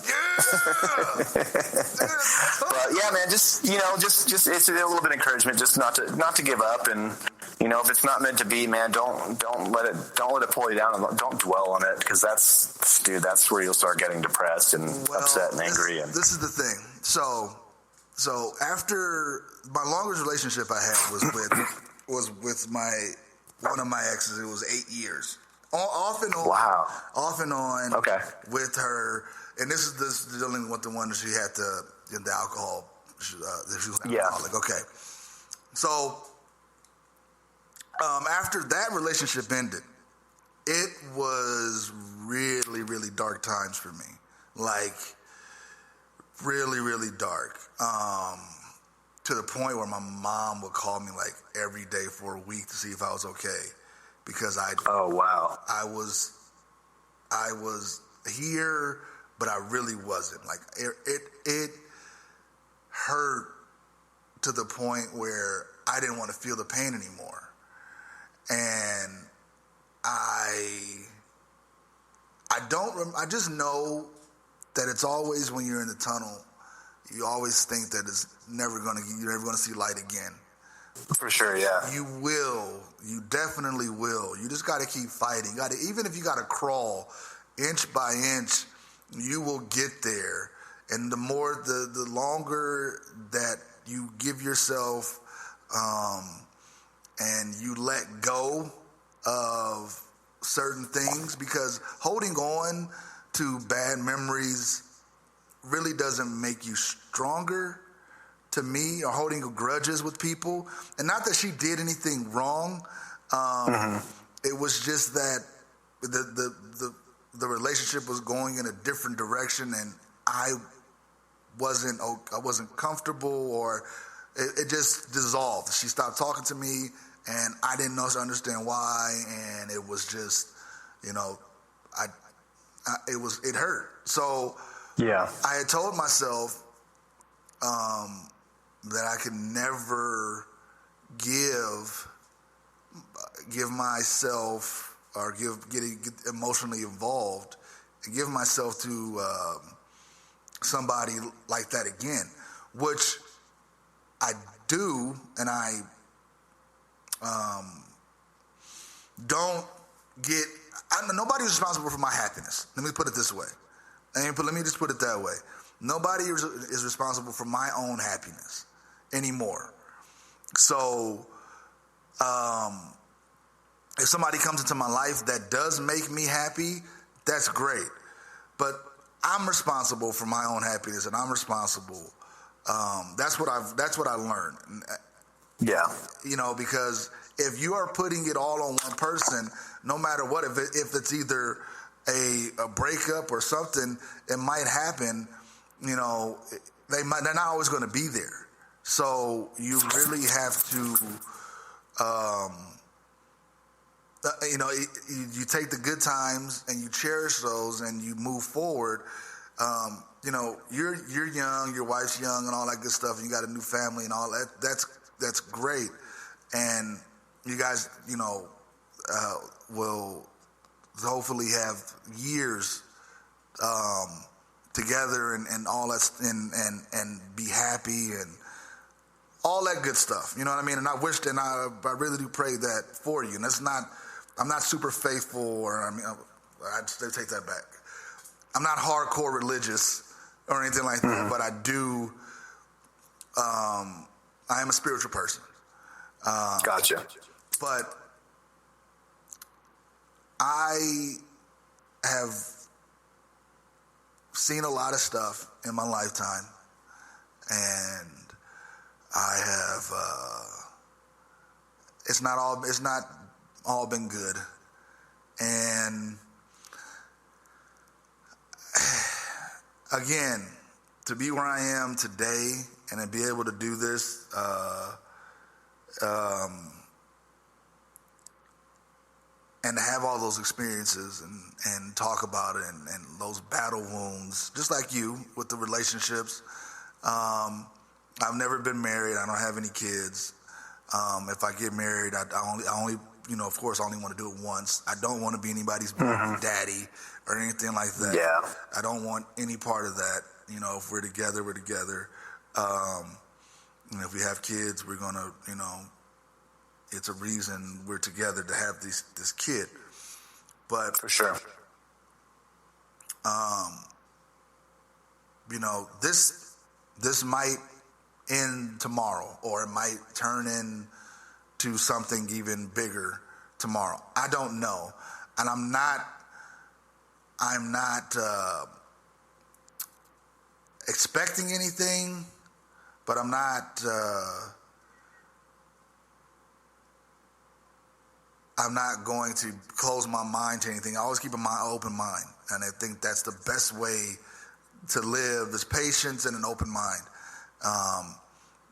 but yeah, man, just it's a little bit of encouragement, just not to give up, and if it's not meant to be, man, don't let it pull you down, and don't dwell on it, because that's where you'll start getting depressed and upset and angry. And this is the thing. So after my longest relationship I had was with one of my exes. It was 8 years. Off and on. Wow. Off and on. Okay. With her, and this is dealing with the one that she had the alcohol. That she was alcoholic. Okay. So after that relationship ended, it was really, really dark times for me. Like, really, really dark. To the point where my mom would call me like every day for a week to see if I was okay, because Oh wow. I was here, but I really wasn't. Like it hurt to the point where I didn't want to feel the pain anymore, and I just know that it's always when you're in the tunnel, you always think that you're never gonna see light again. For sure, yeah. You will. You definitely will. You just got to keep fighting. Even if you got to crawl inch by inch, you will get there. And the longer that you give yourself and you let go of certain things, because holding on to bad memories really doesn't make you stronger, to me, or holding grudges with people. And not that she did anything wrong. It was just that the relationship was going in a different direction, and I wasn't comfortable, or it just dissolved. She stopped talking to me, and I didn't understand why, and it was just, it hurt. So yeah, I had told myself that I could never give myself, or get emotionally involved and give myself to somebody like that again, which I do, and I don't get. Nobody's responsible for my happiness. Let me put it this way. Let me just put it that way. Nobody is responsible for my own happiness anymore. So, if somebody comes into my life that does make me happy, that's great. But I'm responsible for my own happiness, and I'm responsible. That's what I learned. Yeah. Because if you are putting it all on one person, no matter what, if it's either a breakup or something, it might happen. They're not always going to be there. So you really have to, you take the good times and you cherish those and you move forward. You're young, your wife's young, and all that good stuff, and you got a new family and all that. That's great, and you guys, will hopefully have years together and all that, and be happy and all that good stuff. You know what I mean? And I wished, and I really do pray that for you. And I'm not super faithful, or I take that back. I'm not hardcore religious or anything like that, but I do. I am a spiritual person. Gotcha. But I have seen a lot of stuff in my lifetime, and I have. It's not all been good, and again, to be where I am today and to be able to do this, and to have all those experiences and talk about it, and those battle wounds, just like you with the relationships. I've never been married. I don't have any kids. If I get married, I only, of course, I only want to do it once. I don't want to be anybody's daddy or anything like that. Yeah. I don't want any part of that. If we're together, we're together. If we have kids, we're gonna, it's a reason we're together to have this kid. But for sure, this might end tomorrow, or it might turn into something even bigger tomorrow. I don't know. and I'm not expecting anything, but I'm not going to close my mind to anything. I always keep an open mind, and I think that's the best way to live, is patience and an open mind,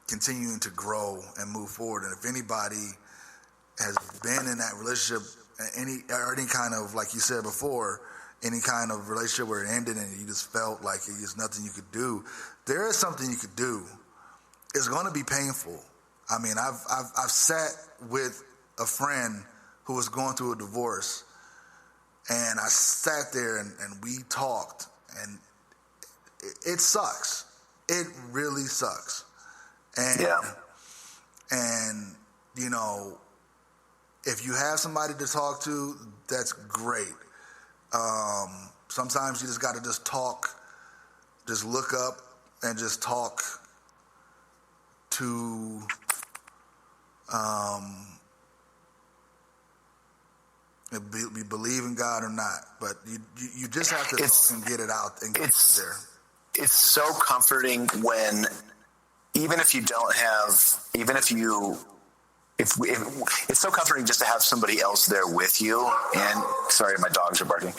continuing to grow and move forward. And if anybody has been in that relationship, any kind of, like you said before, any kind of relationship where it ended and you just felt like there's nothing you could do, there is something you could do. It's going to be painful. I mean, I've sat with a friend who was going through a divorce, and I sat there and we talked, and it sucks. It really sucks. And you know, if you have somebody to talk to, that's great. Sometimes you just got to just talk, just look up and just talk to be believe in God or not, but you just have to talk and get it out and get it there. It's so comforting when, it's so comforting just to have somebody else there with you. And sorry, my dogs are barking.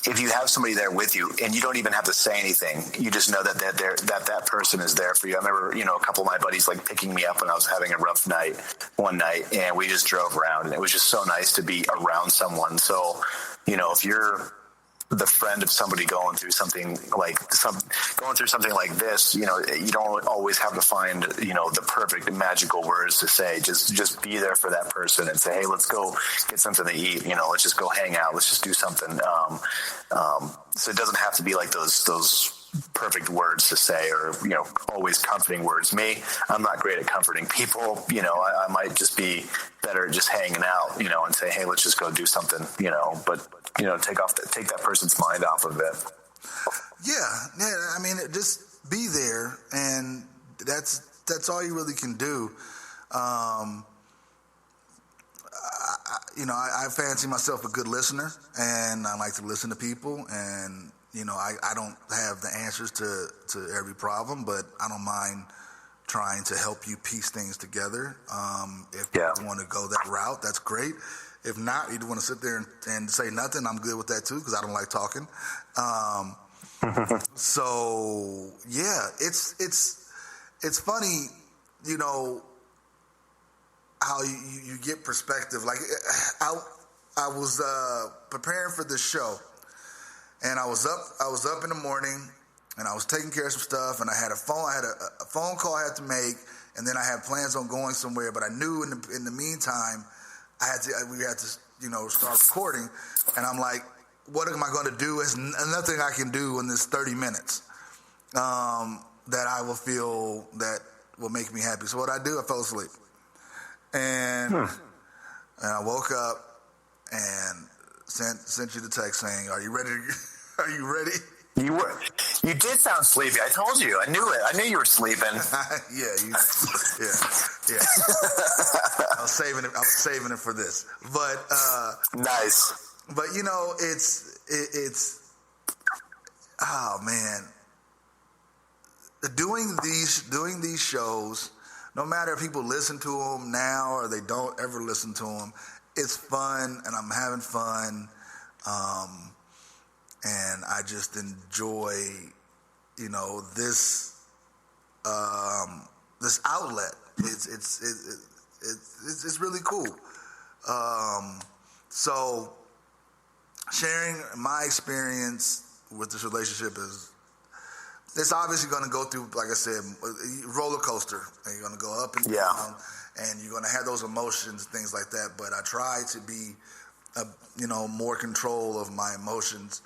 If you have somebody there with you and you don't even have to say anything, you just know that person is there for you. I remember, a couple of my buddies like picking me up when I was having a rough night one night, and we just drove around, and it was just so nice to be around someone. So, if you're the friend of somebody going through something like this, you don't always have to find, the perfect magical words to say. Just be there for that person and say, hey, let's go get something to eat. Let's just go hang out. Let's just do something. So it doesn't have to be like those perfect words to say, or, always comforting words. I'm not great at comforting people. I might just be better at just hanging out, and say, hey, let's just go do something, but take that person's mind off of it. Yeah. I mean, just be there, and that's all you really can do. I fancy myself a good listener, and I like to listen to people, and I don't have the answers to every problem, but I don't mind trying to help you piece things together. If you want to go that route, that's great. If not, you want to sit there and say nothing, I'm good with that too, because I don't like talking. So yeah, it's funny, how you get perspective. Like I was preparing for this show, and I was up in the morning, and I was taking care of some stuff, and I had a phone call I had to make, and then I had plans on going somewhere, but I knew in the meantime we had to start recording, and I'm like, what am I going to do? There's nothing I can do in this 30 minutes that I will feel that will make me happy. So what I do, I fell asleep, and I woke up and sent you the text saying, "Are you ready? Are you ready?" You did sound sleepy. I told you. I knew it. I knew you were sleeping. Yeah. I was saving it for this. But nice. But it's oh man. Doing these shows, no matter if people listen to them now or they don't ever listen to them, it's fun, and I'm having fun. And I just enjoy, this this outlet. It's really cool. So sharing my experience with this relationship it's obviously going to go through, like I said, roller coaster, and you're going to go up and down, and you're going to have those emotions, things like that. But I try to be, more control of my emotions.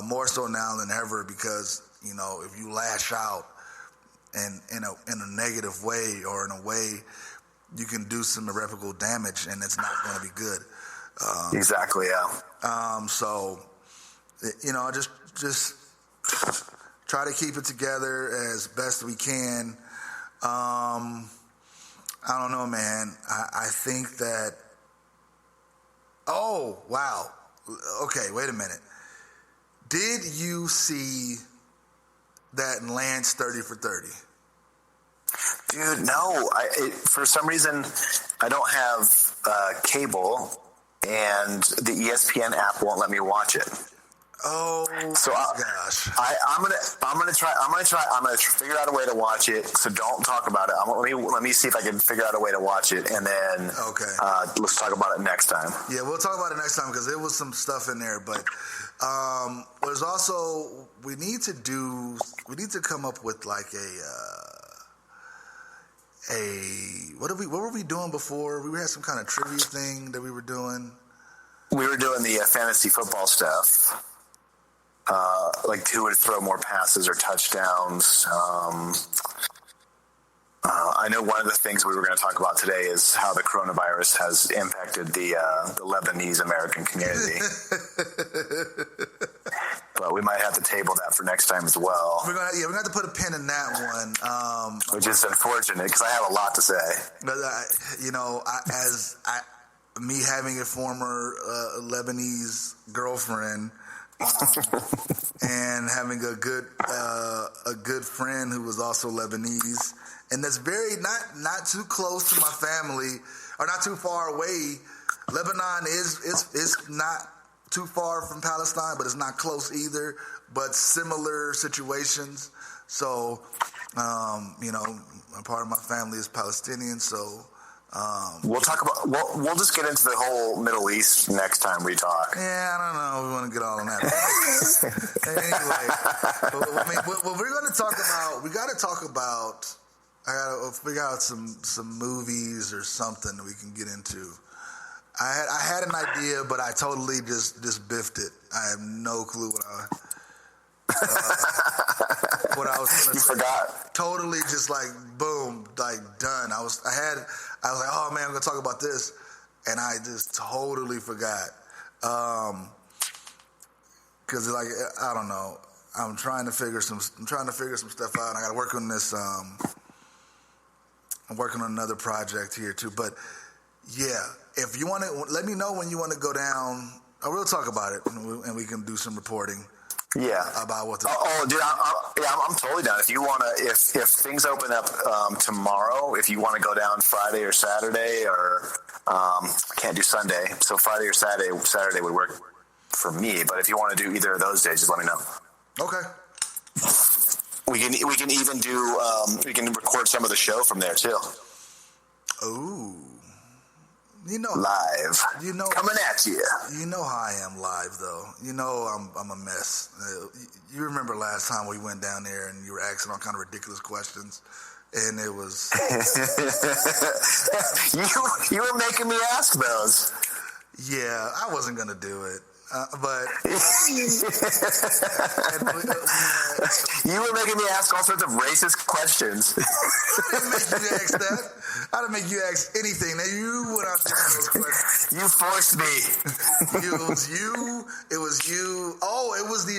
More so now than ever, because if you lash out in a negative way, or in a way you can do some irreparable damage, and it's not going to be good. Exactly. Yeah. So just try to keep it together as best we can. I don't know, man. I think that Oh, wow. Okay, wait a minute. Did you see that Lance 30 for 30? Dude, no. For some reason, I don't have cable, and the ESPN app won't let me watch it. Oh, so gosh! I'm gonna figure out a way to watch it. So don't talk about it. Let me see if I can figure out a way to watch it, and then let's talk about it next time. Yeah, we'll talk about it next time because there was some stuff in there. But there's also we need to come up with like what were we doing before? We had some kind of trivia thing that we were doing. We were doing the fantasy football stuff. Like who would throw more passes or touchdowns. I know one of the things we were going to talk about today is how the coronavirus has impacted the Lebanese American community. But we might have to table that for next time as well. We're gonna have to put a pin in that one. Which is unfortunate because I have a lot to say. But me having a former Lebanese girlfriend. And having a good friend who was also Lebanese, and that's very not too close to my family or not too far away. Lebanon is not too far from Palestine, but it's not close either. But similar situations. So, a part of my family is Palestinian, so. We'll talk about. We'll just get into the whole Middle East next time we talk. Yeah, I don't know. We want to get all on that. Anyway, what we're going to talk about. We got to talk about. I got to figure out some movies or something that we can get into. I had an idea, but I totally just biffed it. I have no clue what I was going to say. Forgot. Totally just like boom, like done. I was like, oh man, I'm going to talk about this. And I just totally forgot. Cause like, I don't know. I'm trying to figure some stuff out. And I got to work on this. I'm working on another project here too, but yeah, if you want to, let me know when you want to go down. I will talk about it and we can do some reporting. Yeah. About what the dude, I'm totally down. If you want to, if things open up tomorrow, if you want to go down Friday or Saturday, or I can't do Sunday, so Friday or Saturday would work for me. But if you want to do either of those days, just let me know. Okay. We can even do we can record some of the show from there too. Ooh. Live. Coming at you. You know how I am live, though. You know I'm a mess. You remember last time we went down there and you were asking all kind of ridiculous questions, and it was you were making me ask those. Yeah, I wasn't gonna do it. But you were making me ask all sorts of racist questions. I didn't make you ask that. I didn't make you ask anything. Now you went out there those questions. You forced me. It was you. Oh, it was the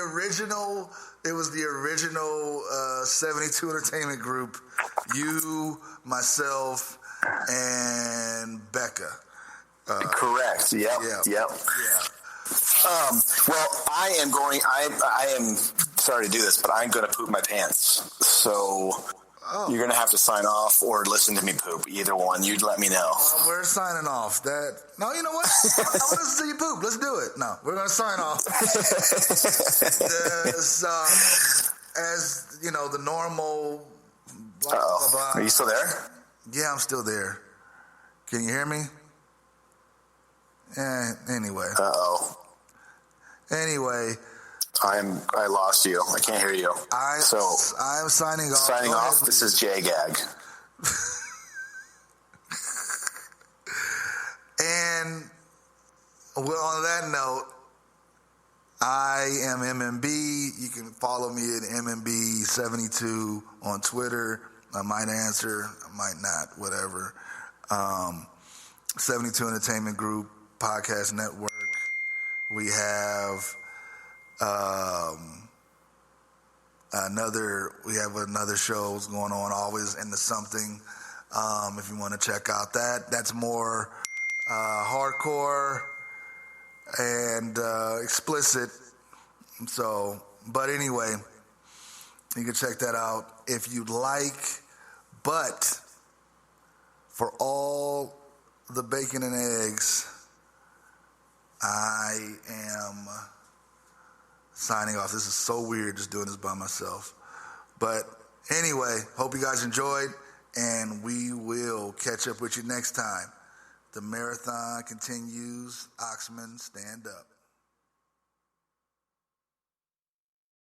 original. It was the original 72 Entertainment Group. You, myself, and Becca. Correct. Yep. Yeah. Well, I am sorry to do this, but I'm going to poop my pants. So you're going to have to sign off or listen to me poop. Either one. You'd let me know. We're signing off. No, you know what? I want to listen to you poop. Let's do it. No, we're going to sign off. As you know, the normal. Blah, blah, blah. Are you still there? Yeah, I'm still there. Can you hear me? Anyway. Anyway. I lost you. I can't hear you. I'm signing off. Signing off. This is JGAG. And well, on that note, I am MMB. You can follow me at MMB72 on Twitter. I might answer, I might not, whatever. 72 Entertainment Group Podcast Network. We have another show going on, always into something. If you want to check out that, that's more hardcore and explicit. So, but anyway, you can check that out if you'd like. But for all the bacon and eggs, I am signing off. This is so weird just doing this by myself. But anyway, hope you guys enjoyed, and we will catch up with you next time. The marathon continues. Oxman, stand up.